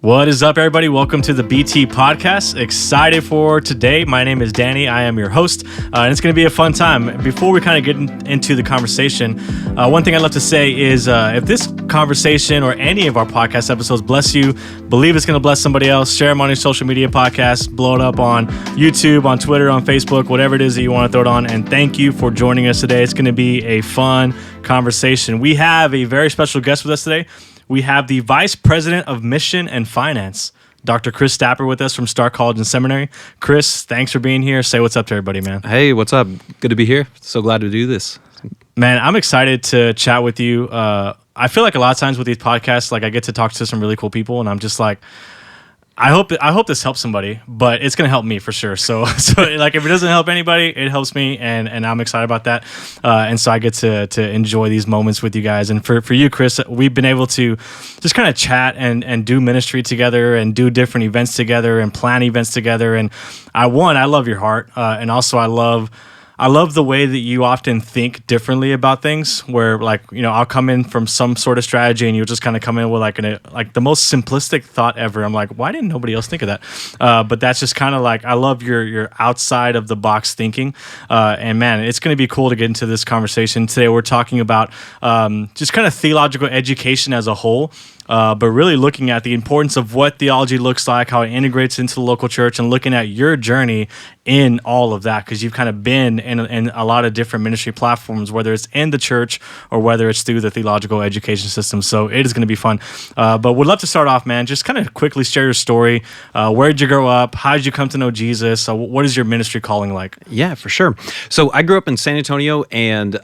What is up, everybody? Welcome to the BT Podcast. Excited for today. My name is Danny. I am your host, and it's going to be a fun time. Before we kind of get into the conversation, one thing I'd love to say is if this conversation or any of our podcast episodes bless you, believe it's going to bless somebody else, share them on your social media podcasts, blow it up on YouTube, on Twitter, on Facebook, whatever it is that you want to throw it on. And thank you for joining us today. It's going to be a fun conversation. We have a very special guest with us today. We have the Vice President of Mission and Finance, Dr. Chris Stapper, with us from Stark College Seminary. Chris, thanks for being here. Say what's up to everybody, man. Hey, what's up? Good to be here. So glad to do this. Man, I'm excited to chat with you. I feel like a lot of times with these podcasts, like I get to talk to some really cool people, and I'm just like, I hope this helps somebody, but it's gonna help me for sure. So like if it doesn't help anybody, it helps me, and I'm excited about that. And so I get to enjoy these moments with you guys. And for you, Chris, we've been able to just kind of chat and do ministry together and do different events together and plan events together. And I love your heart, and also I love the way that you often think differently about things, where like, you know, I'll come in from some sort of strategy and you'll just kind of come in with like the most simplistic thought ever. I'm like, why didn't nobody else think of that? But that's just kind of like, I love your outside of the box thinking. And man, it's going to be cool to get into this conversation. Today we're talking about just kind of theological education as a whole. But really looking at the importance of what theology looks like, how it integrates into the local church, and looking at your journey in all of that, because you've kind of been in a lot of different ministry platforms, whether it's in the church or whether it's through the theological education system. So it is going to be fun. But would love to start off, man. Just kind of quickly share your story. Where did you grow up? How did you come to know Jesus? What is your ministry calling like? Yeah, for sure. So I grew up in San Antonio and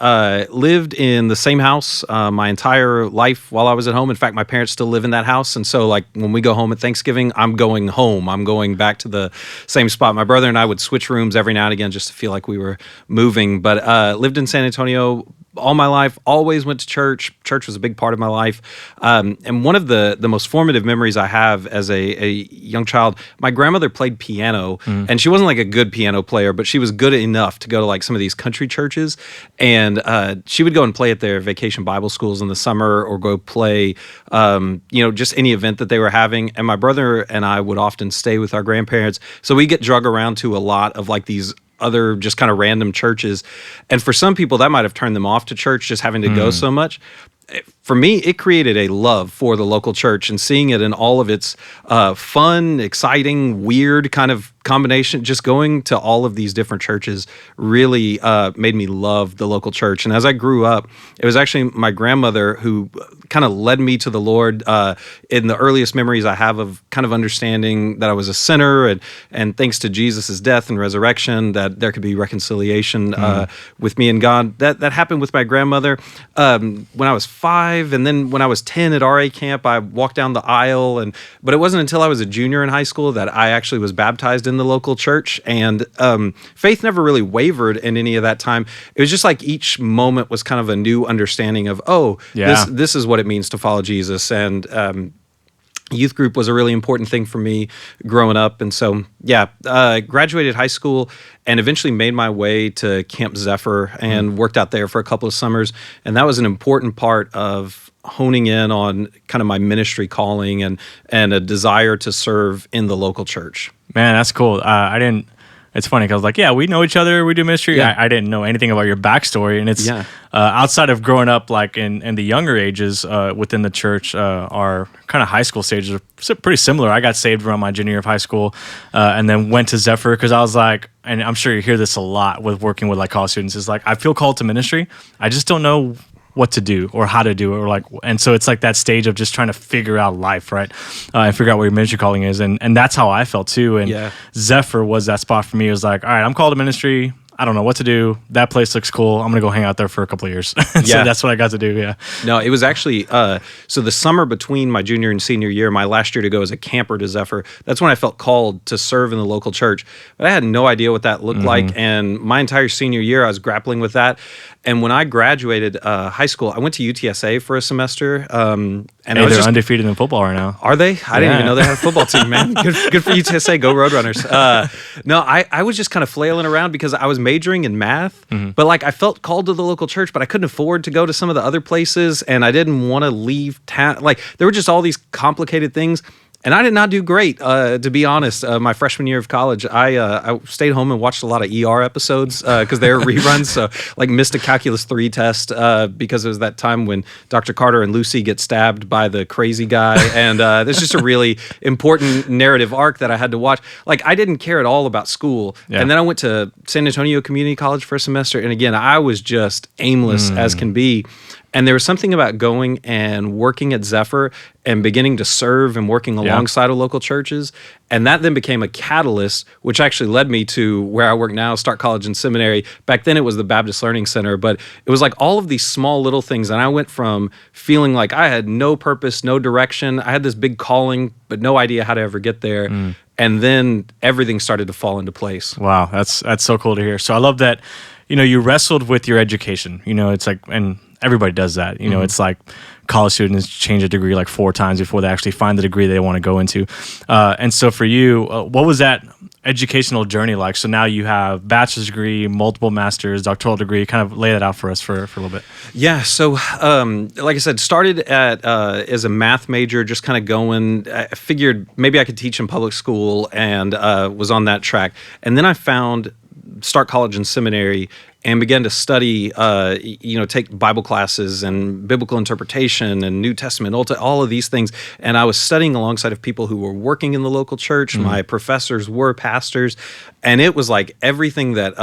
lived in the same house my entire life while I was at home. In fact, my parents still live in that house. And so like when we go home at Thanksgiving, I'm going home. I'm going back to the same spot. My brother and I would switch rooms every now and again just to feel like we were moving. But lived in San Antonio all my life, always went to church. Church was a big part of my life. And one of the most formative memories I have as a young child, my grandmother played piano, and she wasn't like a good piano player, but she was good enough to go to like some of these country churches. And she would go and play at their vacation Bible schools in the summer, or go play, just any event that they were having. And my brother and I would often stay with our grandparents. So we get drug around to a lot of like these other just kind of random churches. And for some people, that might have turned them off to church, just having to go so much. For me, it created a love for the local church, and seeing it in all of its fun, exciting, weird kind of combination, just going to all of these different churches really made me love the local church. And as I grew up, it was actually my grandmother who kind of led me to the Lord in the earliest memories I have of kind of understanding that I was a sinner, and thanks to Jesus' death and resurrection, that there could be reconciliation with me and God. That happened with my grandmother when I was 5, and then when I was 10 at RA camp, I walked down the aisle, but it wasn't until I was a junior in high school that I actually was baptized in the local church. And faith never really wavered in any of that time. It was just like each moment was kind of a new understanding of, this is what it means to follow Jesus. And youth group was a really important thing for me growing up. And so, graduated high school and eventually made my way to Camp Zephyr and worked out there for a couple of summers. And that was an important part of honing in on kind of my ministry calling and a desire to serve in the local church. Man, that's cool. It's funny because I was like, yeah, we know each other, we do ministry. Yeah. I didn't know anything about your backstory. And it's outside of growing up like in the younger ages within the church, our kind of high school stages are pretty similar. I got saved around my junior year of high school and then went to Zephyr because I was like, and I'm sure you hear this a lot with working with like college students, is like, I feel called to ministry. I just don't know what to do or how to do it, or like, and so it's like that stage of just trying to figure out life, right? And figure out what your ministry calling is, and that's how I felt too. And Zephyr was that spot for me. It was like, all right, I'm called to ministry. I don't know what to do. That place looks cool. I'm going to go hang out there for a couple of years. So that's what I got to do, yeah. No, it was actually, so the summer between my junior and senior year, my last year to go as a camper to Zephyr, that's when I felt called to serve in the local church. But I had no idea what that looked like. And my entire senior year, I was grappling with that. And when I graduated high school, I went to UTSA for a semester. And they're undefeated in football right now. Are they? I didn't even know they had a football team, man. Good for UTSA. Go Roadrunners. No, I was just kind of flailing around because I was majoring in math, but like I felt called to the local church, but I couldn't afford to go to some of the other places, and I didn't want to leave town. Like there were just all these complicated things. And I did not do great, to be honest. My freshman year of college, I stayed home and watched a lot of ER episodes because they were reruns. So, like, missed a Calculus 3 test because it was that time when Dr. Carter and Lucy get stabbed by the crazy guy. And there's just a really important narrative arc that I had to watch. Like, I didn't care at all about school. Yeah. And then I went to San Antonio Community College for a semester. And again, I was just aimless as can be. And there was something about going and working at Zephyr and beginning to serve and working alongside of local churches. And that then became a catalyst, which actually led me to where I work now, Stark College and Seminary. Back then it was the Baptist Learning Center, but it was like all of these small little things. And I went from feeling like I had no purpose, no direction. I had this big calling, but no idea how to ever get there. And then everything started to fall into place. Wow, that's so cool to hear. So I love that, you wrestled with your education. It's like, and everybody does that. It's like college students change a degree like 4 times before they actually find the degree they want to go into. And so for you, what was that educational journey like? So now you have bachelor's degree, multiple master's, doctoral degree. Kind of lay that out for us for a little bit. Yeah. So like I said, started as a math major, just kind of going. I figured maybe I could teach in public school and was on that track. And then I found Stark College and Seminary and began to study, take Bible classes and biblical interpretation and New Testament, all of these things. And I was studying alongside of people who were working in the local church. My professors were pastors. And it was like everything that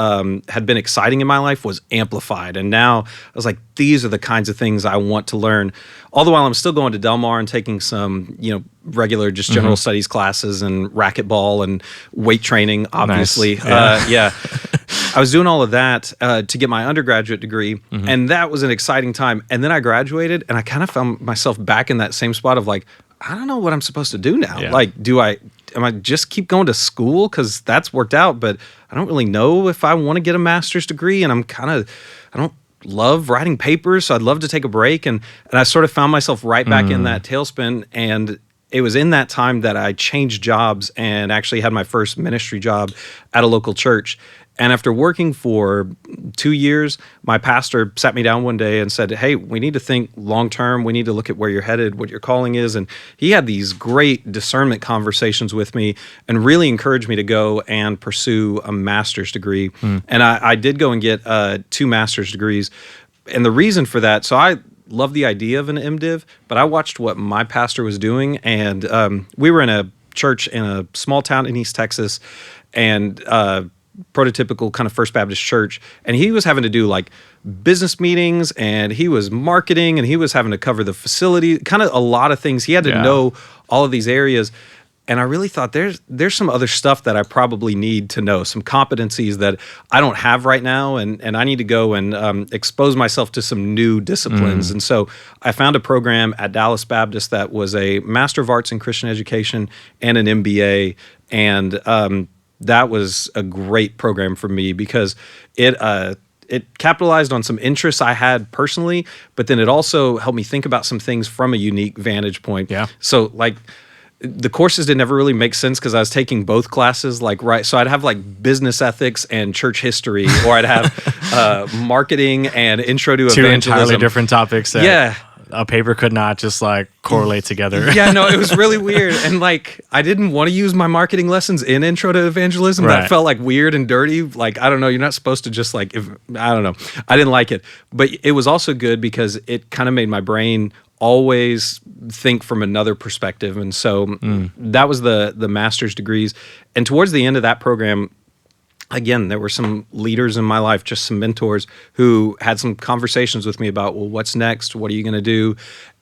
had been exciting in my life was amplified. And now I was like, these are the kinds of things I want to learn. All the while I'm still going to Del Mar and taking some, regular just general studies classes and racquetball and weight training, obviously. Nice. Yeah. I was doing all of that to get my undergraduate degree, and that was an exciting time. And then I graduated, and I kind of found myself back in that same spot of like, I don't know what I'm supposed to do now. Yeah. Like, am I just keep going to school because that's worked out, but I don't really know if I want to get a master's degree, and I don't love writing papers, so I'd love to take a break. And I sort of found myself right back in that tailspin, and it was in that time that I changed jobs and actually had my first ministry job at a local church. And after working for 2 years, my pastor sat me down one day and said, hey, we need to think long-term. We need to look at where you're headed, what your calling is. And he had these great discernment conversations with me and really encouraged me to go and pursue a master's degree. And I did go and get 2 master's degrees. And the reason for that, so I love the idea of an MDiv, but I watched what my pastor was doing. And we were in a church in a small town in East Texas, and prototypical kind of First Baptist church, and he was having to do like business meetings, and he was marketing, and he was having to cover the facility, kind of a lot of things. He had to know all of these areas, and I really thought there's some other stuff that I probably need to know, some competencies that I don't have right now, and I need to go and expose myself to some new disciplines. And so I found a program at Dallas Baptist that was a Master of Arts in Christian Education and an MBA, and that was a great program for me because it capitalized on some interests I had personally, but then it also helped me think about some things from a unique vantage point. Yeah. So like the courses didn't ever really make sense because I was taking both classes, so I'd have like business ethics and church history, or I'd have marketing and intro to evangelism. 2 entirely different topics. A paper could not just like correlate together. Yeah, no, it was really weird. And like, I didn't want to use my marketing lessons in Intro to Evangelism. Right. That felt like weird and dirty. Like, I don't know, you're not supposed to just like, I don't know. I didn't like it. But it was also good because it kind of made my brain always think from another perspective. And so that was the master's degrees. And towards the end of that program, again, there were some leaders in my life, just some mentors who had some conversations with me about, well, what's next? What are you going to do?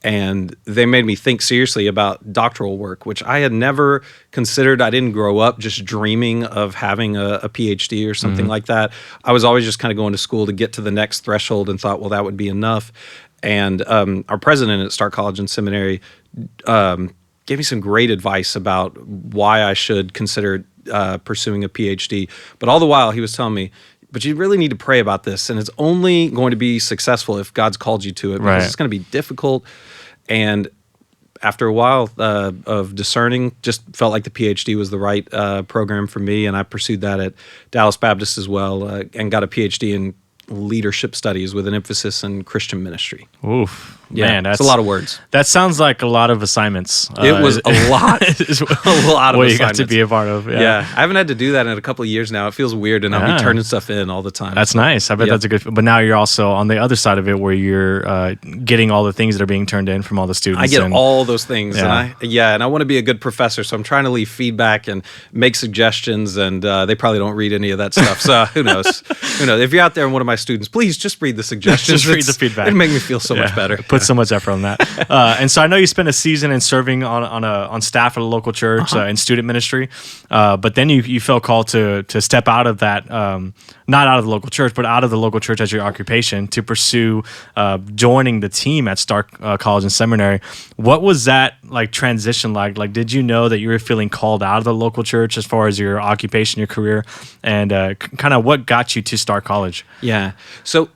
And they made me think seriously about doctoral work, which I had never considered. I didn't grow up just dreaming of having a PhD or something like that. I was always just kind of going to school to get to the next threshold and thought, well, that would be enough. And our president at Stark College and Seminary gave me some great advice about why I should consider pursuing a PhD. But all the while, he was telling me, but you really need to pray about this, and it's only going to be successful if God's called you to it, because it's going to be difficult. And after a while of discerning, just felt like the PhD was the right program for me, and I pursued that at Dallas Baptist as well, and got a PhD in leadership studies with an emphasis in Christian ministry. Oof. Yeah, Man, that's a lot of words. That sounds like a lot of assignments. It was a lot. A lot of what you assignments. got to be a part of. Yeah. I haven't had to do that in a couple of years now. It feels weird, and I'll be turning stuff in all the time. That's nice. I bet that's a good. But now you're also on the other side of it, where you're getting all the things that are being turned in from all the students. I get all those things, Yeah. and I want to be a good professor, so I'm trying to leave feedback and make suggestions, and they probably don't read any of that stuff. So who knows? Who knows? If you're out there and one of my students, please just read the suggestions. Just read the feedback. It'd make me feel so much better. Put so much effort on that. And so I know you spent a season in serving on staff at a local church in student ministry, but then you felt called to step out of that, not out of the local church, but out of the local church as your occupation to pursue joining the team at Stark College and Seminary. What was that like transition like? Like, did you know that you were feeling called out of the local church as far as your occupation, your career, and kind of what got you to Stark College? Yeah. So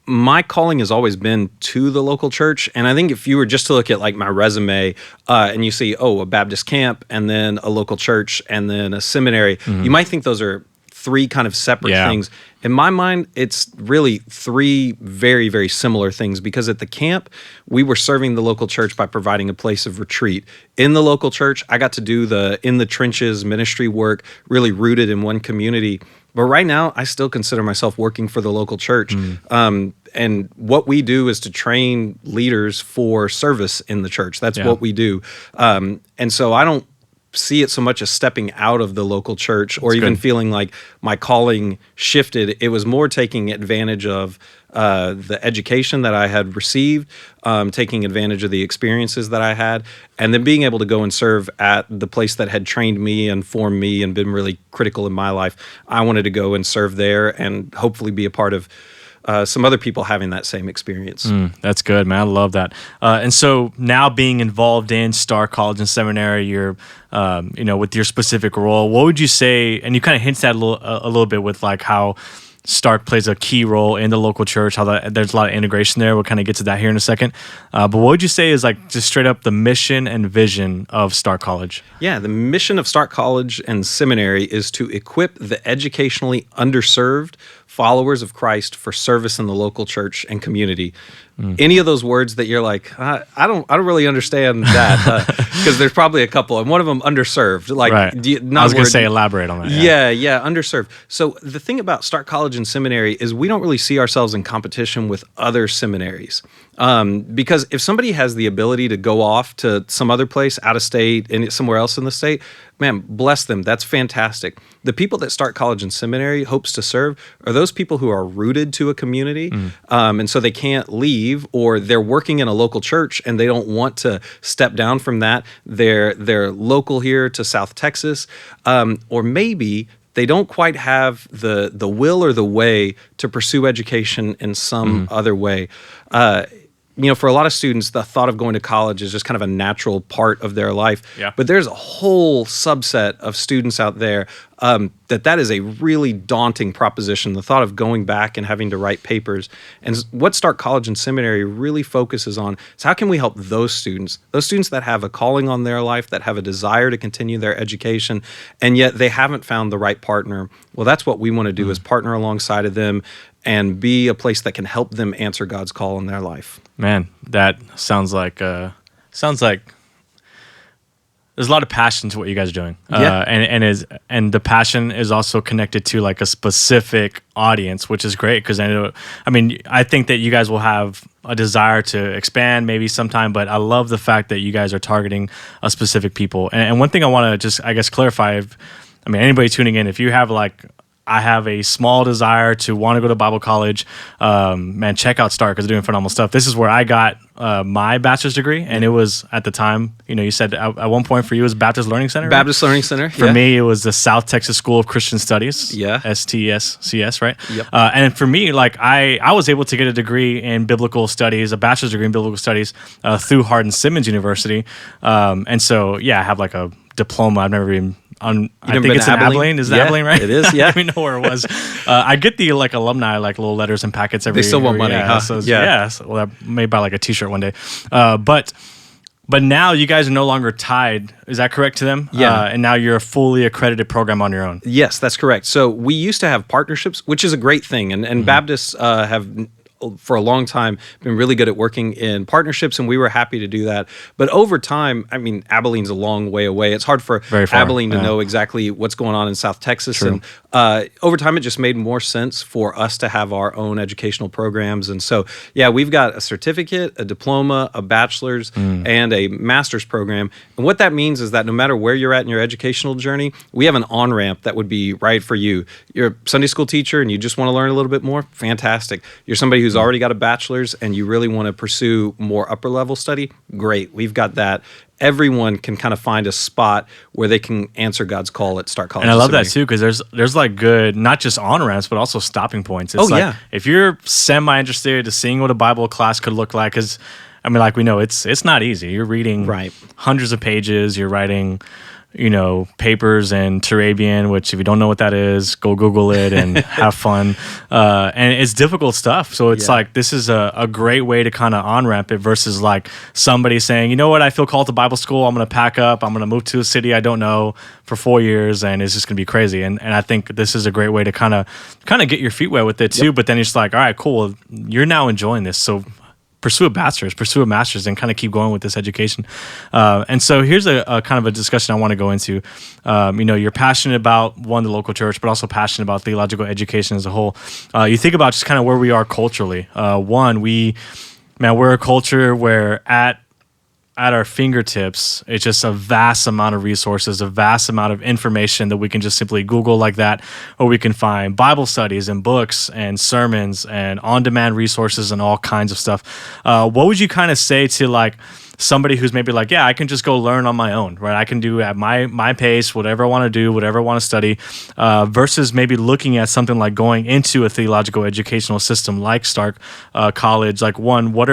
my calling has always been to the local church. And I think if you were just to look at like my resume and you see, a Baptist camp and then a local church and then a seminary, you might think those are three kind of separate things. In my mind, it's really three very, very similar things, because at the camp, we were serving the local church by providing a place of retreat. In the local church, I got to do the in the trenches ministry work, really rooted in one community. But right now, I still consider myself working for the local church. And what we do is to train leaders for service in the church. That's what we do. And so I don't see it so much as stepping out of the local church or even feeling like my calling shifted. It was more taking advantage of the education that I had received, taking advantage of the experiences that I had, and then being able to go and serve at the place that had trained me and formed me and been really critical in my life. I wanted to go and serve there and hopefully be a part of some other people having that same experience. That's good, man. I love that. And so now being involved in Stark College and Seminary, you're, with your specific role, what would you say, and you kind of hinted at a little bit with like how Stark plays a key role in the local church, how there's a lot of integration there. We'll kind of get to that here in a second. But what would you say is like just straight up the mission and vision of Stark College? Yeah, the mission of Stark College and Seminary is to equip the educationally underserved followers of Christ for service in the local church and community. Any of those words that you're like, I don't really understand that, because there's probably a couple, and one of them underserved. Like, right. I was going to say elaborate on that. Yeah, underserved. So the thing about Stark College and Seminary is we don't really see ourselves in competition with other seminaries. Because if somebody has the ability to go off to some other place out of state and somewhere else in the state, man, bless them. That's fantastic. The people that Stark College and Seminary hopes to serve are those people who are rooted to a community, and so they can't leave, or they're working in a local church and they don't want to step down from that. They're local here to South Texas, or maybe they don't quite have the will or the way to pursue education in some other way. For a lot of students, the thought of going to college is just kind of a natural part of their life. Yeah. But there's a whole subset of students out there that is a really daunting proposition, the thought of going back and having to write papers. And what Stark College and Seminary really focuses on is how can we help those students that have a calling on their life, that have a desire to continue their education, and yet they haven't found the right partner. Well, that's what we want to do, is partner alongside of them and be a place that can help them answer God's call in their life. Man, that sounds like there's a lot of passion to what you guys are doing. And the passion is also connected to like a specific audience, which is great, because I think that you guys will have a desire to expand maybe sometime, but I love the fact that you guys are targeting a specific people. And one thing I want to just, I guess, clarify, anybody tuning in, if you have like, I have a small desire to want to go to Bible college, man, check out Stark, because they're doing phenomenal stuff. This is where I got my bachelor's degree, and it was at the time, you said at one point for you it was Baptist Learning Center, right? Baptist Learning Center. For me, it was the South Texas School of Christian Studies, STSCS, right? Yep. And for me, like I was able to get a degree in biblical studies, a bachelor's degree in biblical studies through Hardin-Simmons University, and so I have like a diploma. I've never even. I think it's in Abilene. Is it Abilene, right? It is, I don't even know where it was. I get the like alumni like little letters and packets every year. They still want money, huh? So, so I may buy like a T-shirt one day. But But now you guys are no longer tied. Is that correct to them? Yeah. And now you're a fully accredited program on your own. Yes, that's correct. So we used to have partnerships, which is a great thing. And Baptists have for a long time been really good at working in partnerships, and we were happy to do that. But over time, I mean, Abilene's a long way away. It's hard for Abilene to know exactly what's going on in South Texas. True. And over time, it just made more sense for us to have our own educational programs. And so, yeah, we've got a certificate, a diploma, a bachelor's, and a master's program. And what that means is that no matter where you're at in your educational journey, we have an on-ramp that would be right for you. You're a Sunday school teacher and you just want to learn a little bit more? Fantastic. You're somebody who's already got a bachelor's and you really want to pursue more upper level study? Great. We've got that. Everyone can kind of find a spot where they can answer God's call at Stark College And I love Seminary. that too, because there's like good, not just on-ramps, but also stopping points. It's like, if you're semi-interested to seeing what a Bible class could look like, because I mean, like we know, it's not easy. You're reading hundreds of pages. You're writing, papers in Turabian, which if you don't know what that is, go Google it and have fun. And it's difficult stuff. So it's like, this is a great way to kind of on-ramp it versus like somebody saying, you know what, I feel called to Bible school. I'm going to pack up. I'm going to move to a city I don't know for 4 years and it's just going to be crazy. And I think this is a great way to kind of get your feet wet with it too. But then it's like, all right, cool. You're now enjoying this. So pursue a bachelor's, pursue a master's, and kind of keep going with this education. And so here's a kind of a discussion I want to go into. You're passionate about, the local church, but also passionate about theological education as a whole. You think about just kind of where we are culturally. We're a culture where at our fingertips, it's just a vast amount of resources, a vast amount of information that we can just simply Google like that, or we can find Bible studies and books and sermons and on-demand resources and all kinds of stuff. What would you kind of say to like somebody who's maybe like, yeah, I can just go learn on my own, right? I can do at my pace, whatever I want to do, whatever I want to study, versus maybe looking at something like going into a theological educational system like Stark College. Like, what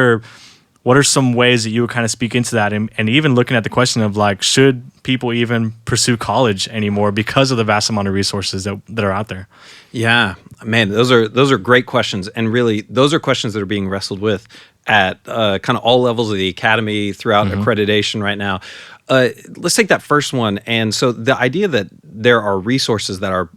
are some ways that you would kind of speak into that, and even looking at the question of like, should people even pursue college anymore because of the vast amount of resources that are out there? Yeah, man, those are great questions, and really those are questions that are being wrestled with at kind of all levels of the academy throughout accreditation right now. Let's take that first one. And so the idea that there are resources that are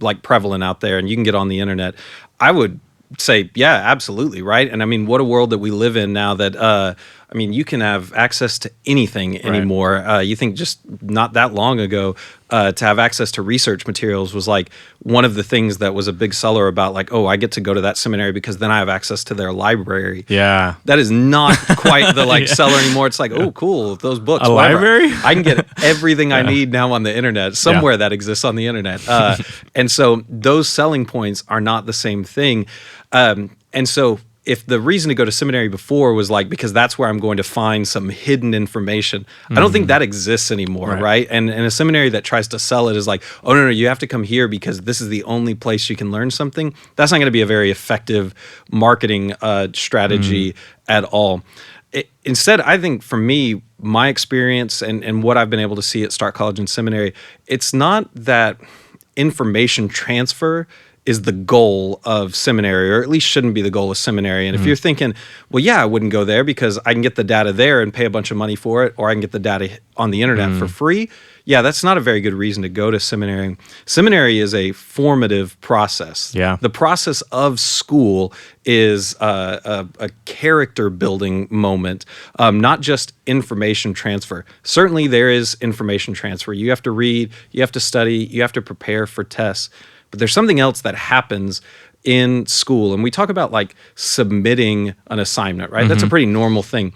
like prevalent out there and you can get on the internet, I would say, yeah, absolutely, right? And I mean, what a world that we live in now that, you can have access to anything anymore. You think just not that long ago, to have access to research materials was like one of the things that was a big seller about like, oh, I get to go to that seminary because then I have access to their library. Yeah. That is not quite the seller anymore. It's like, oh, cool, those books. Library? I can get everything I need now on the internet, somewhere that exists on the internet. And so those selling points are not the same thing. And so if the reason to go to seminary before was like, because that's where I'm going to find some hidden information, I don't think that exists anymore, right? And a seminary that tries to sell it is like, oh, no, you have to come here because this is the only place you can learn something. That's not going to be a very effective marketing strategy at all. Instead, I think for me, my experience and what I've been able to see at Stark College and Seminary, it's not that information transfer is the goal of seminary, or at least shouldn't be the goal of seminary. And if you're thinking, well, yeah, I wouldn't go there because I can get the data there and pay a bunch of money for it, or I can get the data on the internet for free. Yeah, that's not a very good reason to go to seminary. Seminary is a formative process. Yeah. The process of school is a character building moment, not just information transfer. Certainly there is information transfer. You have to read, you have to study, you have to prepare for tests. But there's something else that happens in school. And we talk about like submitting an assignment, right? That's a pretty normal thing.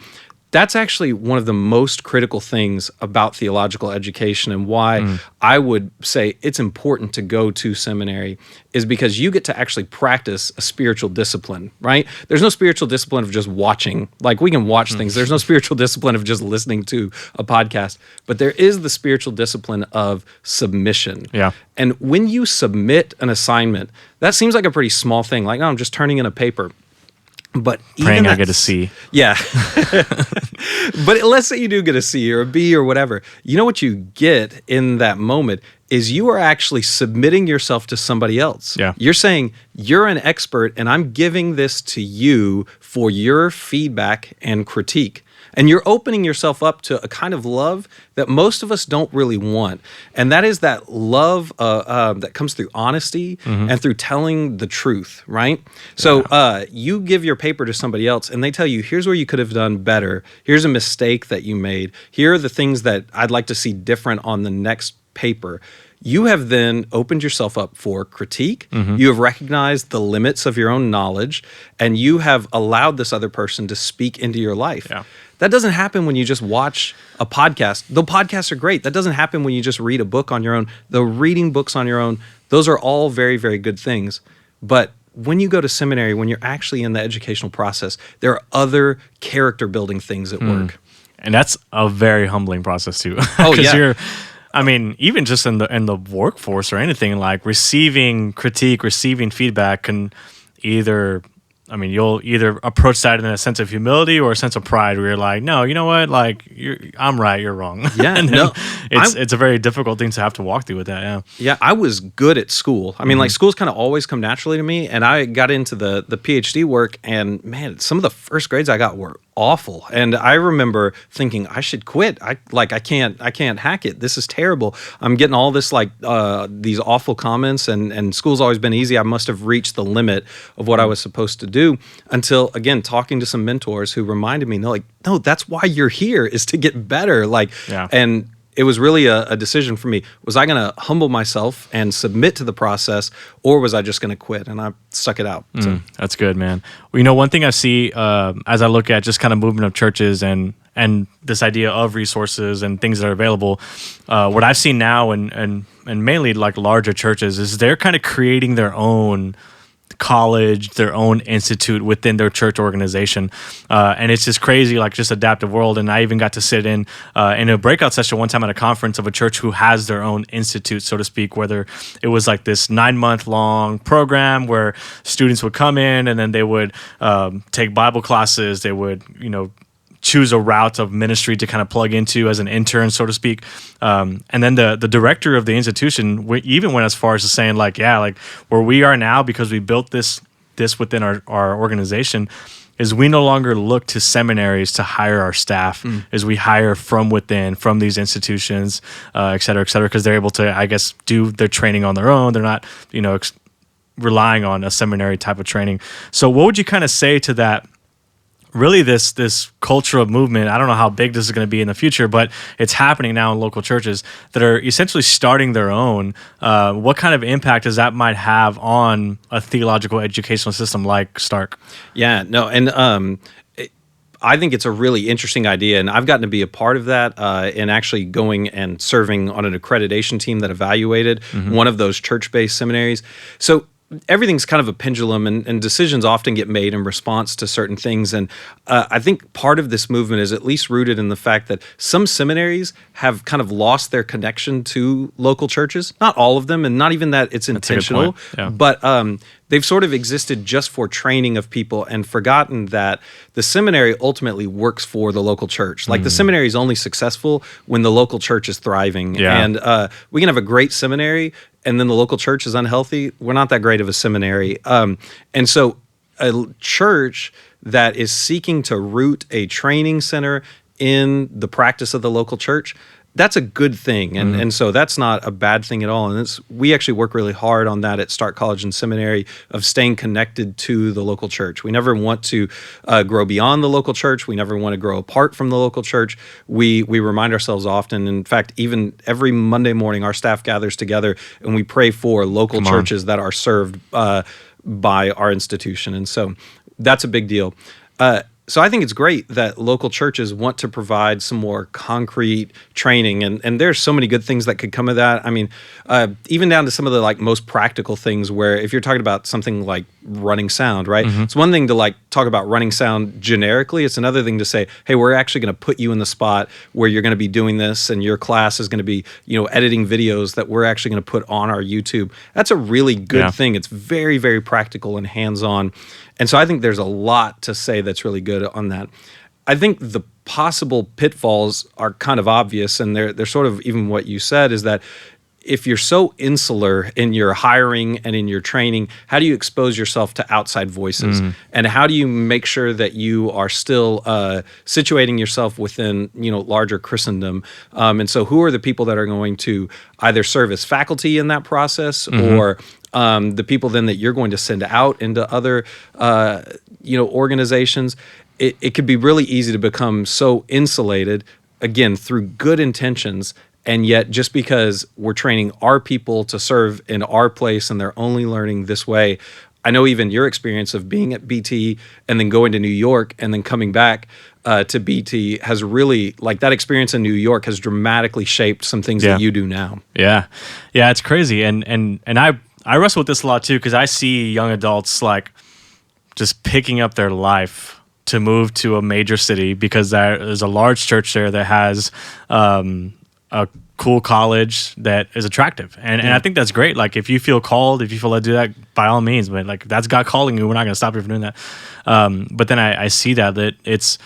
That's actually one of the most critical things about theological education, and why I would say it's important to go to seminary is because you get to actually practice a spiritual discipline, right? There's no spiritual discipline of just watching. Like, we can watch things. There's no spiritual discipline of just listening to a podcast. But there is the spiritual discipline of submission. Yeah. And when you submit an assignment, that seems like a pretty small thing. Like, no, I'm just turning in a paper. But praying I get a C. Yeah. But let's say you do get a C or a B or whatever. You know what you get in that moment is you are actually submitting yourself to somebody else. Yeah. You're saying, you're an expert and I'm giving this to you for your feedback and critique. And you're opening yourself up to a kind of love that most of us don't really want. And that is that love that comes through honesty and through telling the truth, right? So you give your paper to somebody else and they tell you, here's where you could have done better. Here's a mistake that you made. Here are the things that I'd like to see different on the next paper. You have then opened yourself up for critique. You have recognized the limits of your own knowledge, and you have allowed this other person to speak into your life. Yeah. That doesn't happen when you just watch a podcast. Though podcasts are great, that doesn't happen when you just read a book on your own. Though reading books on your own, those are all very, very good things. But when you go to seminary, when you're actually in the educational process, there are other character building things at work. And that's a very humbling process too. Oh, yeah. I mean, even just in the workforce or anything, like receiving critique, receiving feedback can either, I mean, you'll either approach that in a sense of humility or a sense of pride where you're like, no, you know what? Like, I'm right, you're wrong. Yeah, and no. It's a very difficult thing to have to walk through with that, yeah. Yeah, I was good at school. I mean, like, school's kind of always come naturally to me, and I got into the PhD work, and man, some of the first grades I got were awful. And I remember thinking I should quit. I can't hack it. This is terrible. I'm getting all this these awful comments, and school's always been easy. I must have reached the limit of what I was supposed to do until, again, talking to some mentors who reminded me, no, that's why you're here, is to get better. And it was really a decision for me. Was I going to humble myself and submit to the process, or was I just going to quit? And I stuck it out. So. That's good, man. Well, one thing I see as I look at just kind of movement of churches and this idea of resources and things that are available, what I've seen now and mainly like larger churches is they're kind of creating their own college, their own institute within their church organization, and it's just crazy, like just adaptive world. And I even got to sit in a breakout session one time at a conference of a church who has their own institute, so to speak, whether it was like this 9-month long program where students would come in and then they would take Bible classes, they would choose a route of ministry to kind of plug into as an intern, so to speak. And then the director of the institution even went as far as to saying like where we are now, because we built this within our organization, is we no longer look to seminaries to hire our staff, is we hire from within, from these institutions, et cetera, because they're able to, I guess, do their training on their own. They're not, relying on a seminary type of training. So what would you kind of say to that? Really, this cultural movement, I don't know how big this is going to be in the future, but it's happening now in local churches that are essentially starting their own. What kind of impact does that might have on a theological educational system like Stark? Yeah, no, and I think it's a really interesting idea, and I've gotten to be a part of that in actually going and serving on an accreditation team that evaluated one of those church-based seminaries. So everything's kind of a pendulum, and decisions often get made in response to certain things. And I think part of this movement is at least rooted in the fact that some seminaries have kind of lost their connection to local churches. Not all of them, and not even that it's intentional, but they've sort of existed just for training of people and forgotten that the seminary ultimately works for the local church. Like the seminary is only successful when the local church is thriving. Yeah. And we can have a great seminary and then the local church is unhealthy. We're not that great of a seminary. And so a church that is seeking to root a training center in the practice of the local church, that's a good thing, and so that's not a bad thing at all. And we actually work really hard on that at Stark College and Seminary, of staying connected to the local church. We never want to grow beyond the local church. We never want to grow apart from the local church. We remind ourselves often. In fact, even every Monday morning, our staff gathers together and we pray for local churches that are served by our institution, and so that's a big deal. So I think it's great that local churches want to provide some more concrete training, and there's so many good things that could come of that. I mean, even down to some of the most practical things, where if you're talking about something like running sound, right? It's one thing to talk about running sound generically. It's another thing to say, hey, we're actually going to put you in the spot where you're going to be doing this, and your class is going to be, editing videos that we're actually going to put on our YouTube. That's a really good thing. It's very, very practical and hands-on. And so I think there's a lot to say that's really good on that. I think the possible pitfalls are kind of obvious, and they're sort of even what you said, is that if you're so insular in your hiring and in your training, how do you expose yourself to outside voices? And how do you make sure that you are still situating yourself within, larger Christendom? And so who are the people that are going to either serve as faculty in that process or the people then that you're going to send out into other, organizations? It could be really easy to become so insulated, again, through good intentions. And yet, just because we're training our people to serve in our place and they're only learning this way, I know even your experience of being at BT and then going to New York and then coming back to BT has really, like that experience in New York has dramatically shaped some things that you do now. Yeah, it's crazy, and I wrestle with this a lot too because I see young adults like just picking up their life to move to a major city because there's a large church there that has a cool college that is attractive. And I think that's great. Like if you feel called, if you feel to do that, by all means, but like that's God calling you. We're not going to stop you from doing that. But then I see that it's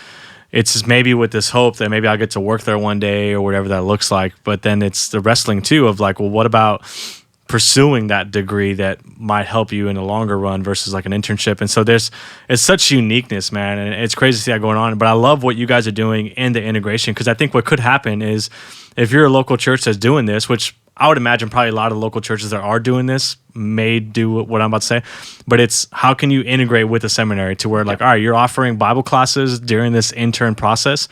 just maybe with this hope that maybe I'll get to work there one day or whatever that looks like. But then it's the wrestling too of like, well, what about pursuing that degree that might help you in the longer run versus like an internship? And so it's such uniqueness, man, and it's crazy to see that going on. But I love what you guys are doing in the integration because I think what could happen is if you're a local church that's doing this, which I would imagine probably a lot of local churches that are doing this may do what I'm about to say, but it's how can you integrate with a seminary to where like, all right, you're offering Bible classes during this intern process.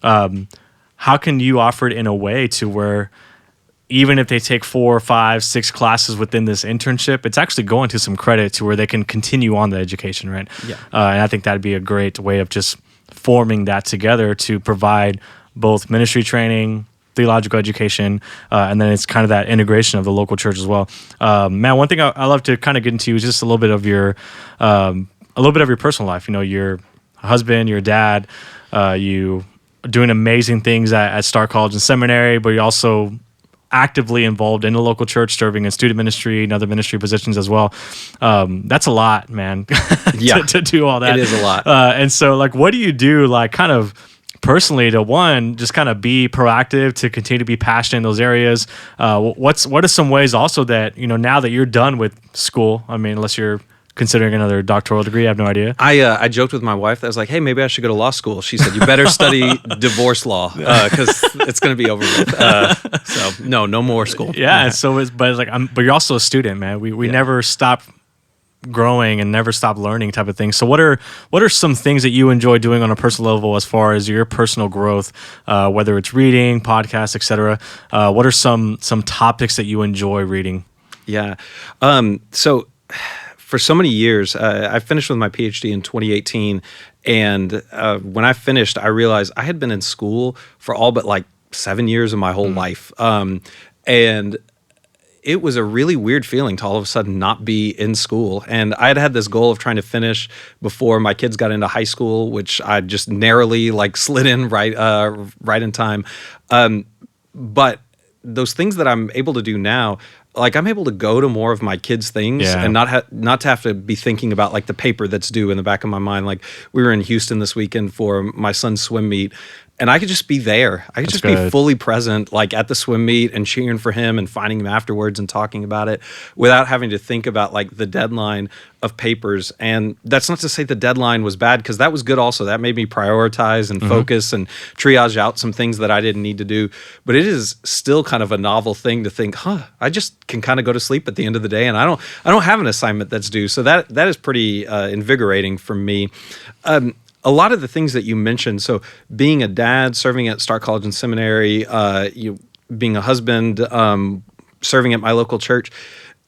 How can you offer it in a way to where even if they take 4, 5, 6 classes within this internship, it's actually going to some credit to where they can continue on the education, right? Yeah. And I think that'd be a great way of just forming that together to provide both ministry training, theological education, and then it's kind of that integration of the local church as well. Man, one thing I love to kind of get into is just a little bit of your personal life. You're a husband, you're a dad, you are doing amazing things at Stark College Seminary, but you're also actively involved in the local church, serving in student ministry and other ministry positions as well. That's a lot, man. to do all that. It is a lot. And so, like, what do you do, like, kind of personally to one, just kind of be proactive to continue to be passionate in those areas? What are some ways also that, now that you're done with school, I mean, unless you're considering another doctoral degree, I have no idea. I joked with my wife that I was like, hey, maybe I should go to law school. She said, you better study divorce law because it's going to be over with. So no more school. Yeah. So but you're also a student, man. We never stop growing and never stop learning type of thing. So what are some things that you enjoy doing on a personal level as far as your personal growth, whether it's reading, podcasts, etc.? What are some topics that you enjoy reading? Yeah. So for so many years, I finished with my PhD in 2018, and when I finished, I realized I had been in school for all but like 7 years of my whole life, and it was a really weird feeling to all of a sudden not be in school. And I had this goal of trying to finish before my kids got into high school, which I just narrowly like slid in right in time. But those things that I'm able to do now, like I'm able to go to more of my kids' things and not to have to be thinking about like the paper that's due in the back of my mind. Like we were in Houston this weekend for my son's swim meet, and I could just be there. I could just be fully present, like at the swim meet and cheering for him and finding him afterwards and talking about it without having to think about like the deadline of papers. And that's not to say the deadline was bad, because that was good also. That made me prioritize and focus and triage out some things that I didn't need to do. But it is still kind of a novel thing to think, I just can kind of go to sleep at the end of the day and I don't have an assignment that's due. So that is pretty invigorating for me. A lot of the things that you mentioned, so being a dad, serving at Stark College and Seminary, being a husband, serving at my local church,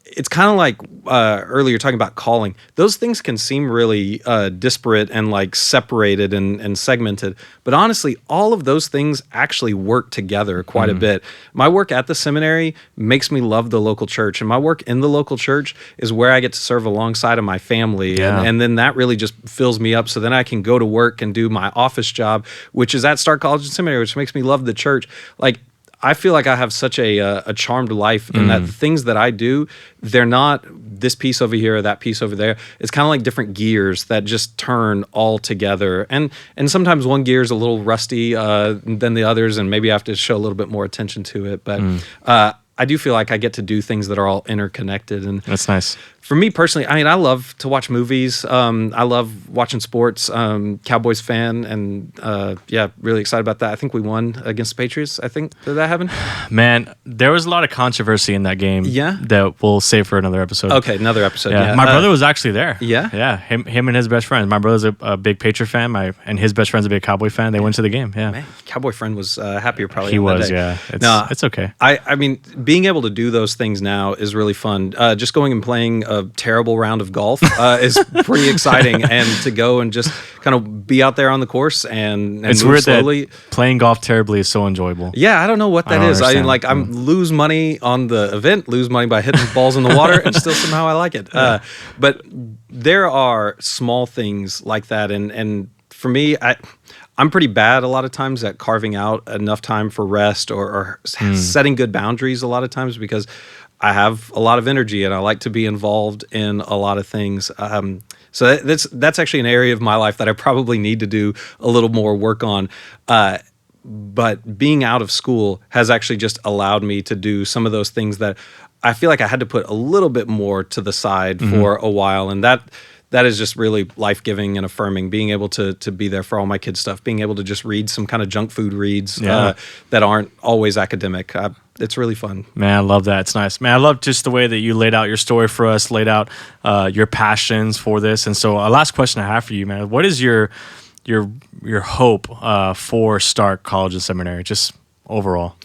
it's kind of like earlier talking about calling. Those things can seem really disparate and like separated and segmented. But honestly, all of those things actually work together quite a bit. My work at the seminary makes me love the local church. And my work in the local church is where I get to serve alongside of my family. Yeah. And then that really just fills me up. So then I can go to work and do my office job, which is at Stark College and Seminary, which makes me love the church. Like, I feel like I have such a charmed life in that the things that I do, they're not this piece over here or that piece over there. It's kind of like different gears that just turn all together. And sometimes one gear is a little rusty than the others, and maybe I have to show a little bit more attention to it. But I do feel like I get to do things that are all interconnected. And That's nice. for me personally, I mean, I love to watch movies. I love watching sports. Cowboys fan, and yeah, really excited about that. I think we won against the Patriots. I think did that happen? Man, there was a lot of controversy in that game. Yeah? That we'll save for another episode. Okay, another episode. Yeah, Yeah, my brother was actually there. Yeah? Yeah. Him and his best friend. My brother's a big Patriot fan. And his best friend's a big Cowboy fan. They went to the game. Yeah, Man, Cowboy friend was happier probably. he on that was. day. Yeah, it's okay. I mean, being able to do those things now is really fun. Just going and playing a terrible round of golf is pretty exciting, and to go and just kind of be out there on the course and It's move weird slowly. that playing golf terribly is so enjoyable. Yeah, I don't know what that don't is. I mean, understand. like I'm lose money on the event, lose money by hitting balls in the water, and still somehow I like it. But there are small things like that, and for me, I'm pretty bad a lot of times at carving out enough time for rest or setting good boundaries a lot of times because I have a lot of energy and I like to be involved in a lot of things. So that's actually an area of my life that I probably need to do a little more work on. But being out of school has actually just allowed me to do some of those things that I feel like I had to put a little bit more to the side for a while. And that is just really life-giving and affirming, being able to be there for all my kids' stuff, being able to just read some kind of junk food reads that aren't always academic. It's really fun. Man, I love that. It's nice. Man, I love just the way that you laid out your story for us, laid out your passions for this. And so, last question I have for you, man. What is your hope for Stark College and Seminary, just overall?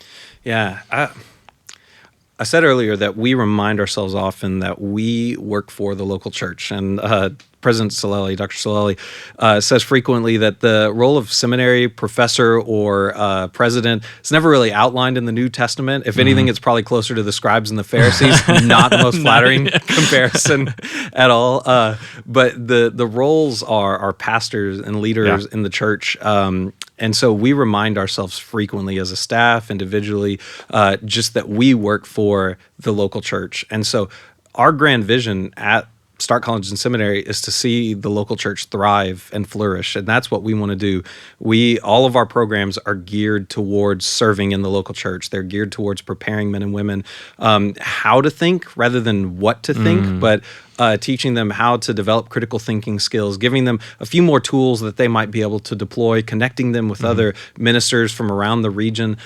Yeah. I said earlier that we remind ourselves often that we work for the local church. And President Solelli, Dr. Solelli, says frequently that the role of seminary professor or president is never really outlined in the New Testament. If anything, it's probably closer to the scribes and the Pharisees. Not the most flattering comparison at all. But the roles are pastors and leaders in the church. And so we remind ourselves frequently as a staff, individually, just that we work for the local church. And so our grand vision at Stark College and Seminary is to see the local church thrive and flourish, and that's what we want to do. All of our programs are geared towards serving in the local church. They're geared towards preparing men and women how to think rather than what to think, but teaching them how to develop critical thinking skills, giving them a few more tools that they might be able to deploy, connecting them with other ministers from around the region,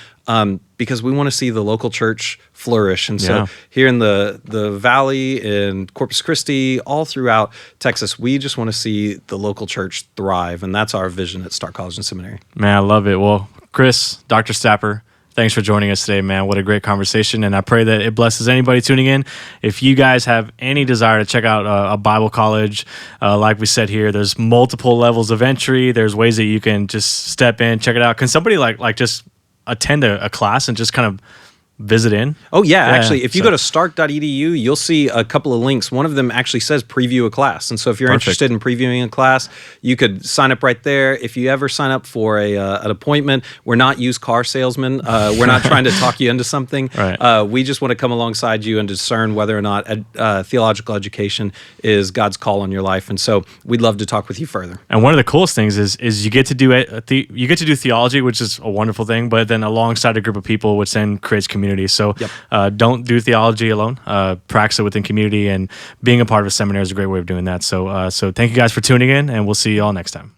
because we want to see the local church flourish. And so here in the Valley, in Corpus Christi, all throughout Texas, we just want to see the local church thrive, and that's our vision at Stark College and Seminary. Man, I love it. Well, Chris, Dr. Stapper, thanks for joining us today, man. What a great conversation, and I pray that it blesses anybody tuning in. If you guys have any desire to check out a Bible college, like we said here, there's multiple levels of entry. There's ways that you can just step in, check it out. Can somebody like just attend a class and just kind of visit in? Oh, yeah. Actually, if you go to stark.edu, you'll see a couple of links. One of them actually says preview a class. And so if you're interested in previewing a class, you could sign up right there. If you ever sign up for an appointment, we're not used car salesmen. We're not trying to talk you into something. Right. We just want to come alongside you and discern whether or not theological education is God's call on your life. And so we'd love to talk with you further. And one of the coolest things is you get to do theology, which is a wonderful thing, but then alongside a group of people, which then creates community. So don't do theology alone. Practice it within community, and being a part of a seminary is a great way of doing that. So thank you guys for tuning in, and we'll see you all next time.